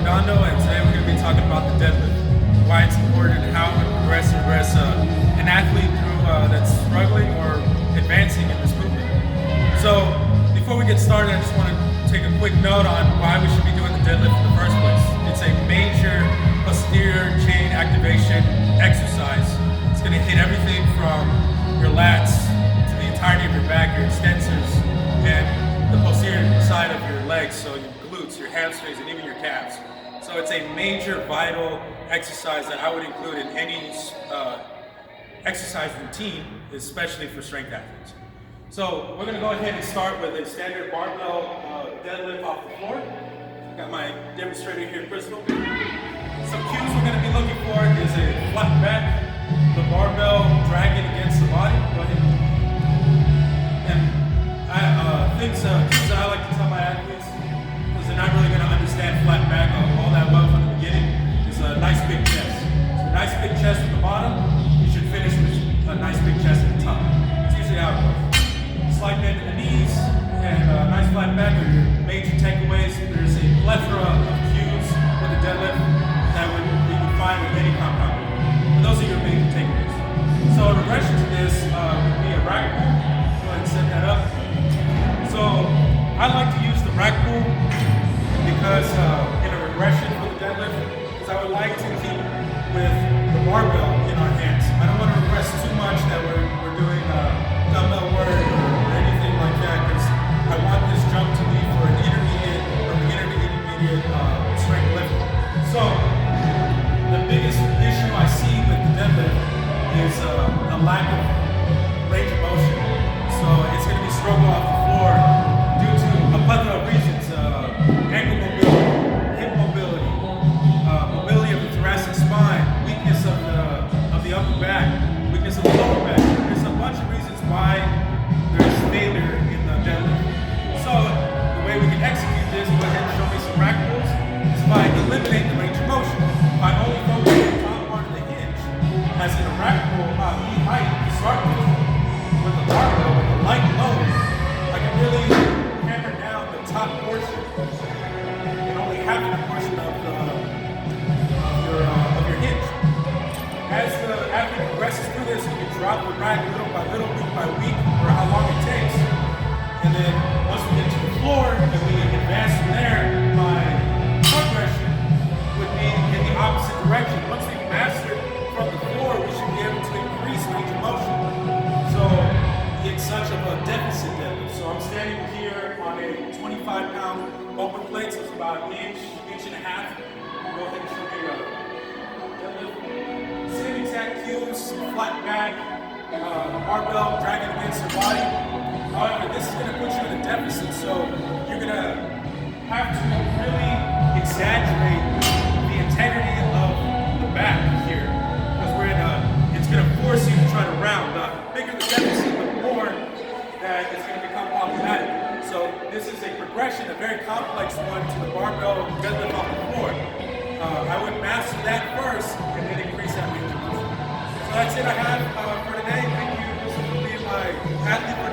and today we're going to be talking about the deadlift, why it's important, and how it progress and regress an athlete through that's struggling or advancing in this movement. So before we get started, I just want to take a quick note on why we should be doing the deadlift in the first place. It's a major posterior chain activation exercise. It's going to hit everything from your lats to the entirety of your back, your extensors, and the posterior side of your legs, so your glutes, your hamstrings, and even your calves. So it's a major vital exercise that I would include in any exercise routine, especially for strength athletes. So we're going to go ahead and start with a standard barbell deadlift off the floor. Got my demonstrator here, Crystal. Some cues we're going to be looking for is a flat back, the barbell dragging against the body. Go ahead. And cues that I like to tell my athletes, because they're not really going to understand flat back all that well from the beginning, is a nice big chest. So a nice big chest at the bottom, you should finish with a nice big chest at the top. It's usually how it goes. Slight bend in the knees, and a nice flat back are your major takeaways. There's a plethora of cues with the deadlift that you would find with any compound. And those are your major takeaways. So a regression to this would be a rack pull. Go ahead and set that up. So I like to use the rack pull because in a regression for the deadlift, because I would like to keep with the barbell in our hands. I don't want to regress too much that we're doing dumbbell work or anything like that, because I want this jump to be for an intermediate or beginner to intermediate strength lifting. So the biggest issue I see with the deadlift is a lack of range of motion. So it's going to be struggle off the floor due to a plethora of reasons: ankle mobility, hip mobility, mobility of the thoracic spine, weakness of the upper back, weakness of the lower back. There's a bunch of reasons why there's failure in the deadlift. So the way we can execute this, go ahead and show me some rack pulls, is by eliminating the range of motion. By only focusing on the top part of the hinge, as in a rack pull about knee height to start with the barbell, with a light load, I can really hammer down the top portion and only half the portion of your hinge. As the athlete progresses through this, you can drop the rack little by little, week by week, or how long it takes. And then once we get to the floor and we advance from there, my progression would be in the opposite direction. Once we master from the floor, we should be able to increase range of motion. So it's such of a deficit deadlift. So I'm standing here on a 25-pound open plate, so it's about an inch and a half. Go ahead and show me a deadlift. Same exact cues, flat back, barbell dragging against your body. However, this is going to put you in a deficit, so you're going to have to really exaggerate the integrity of the back here, because it's going to force you to try to round. The bigger the deficit, the more that it's going to become problematic. So this is a progression, a very complex one, to the barbell deadlift off the floor. I would master that first and then increase that range of motion. So that's it I have for today. Thank you for being my athlete.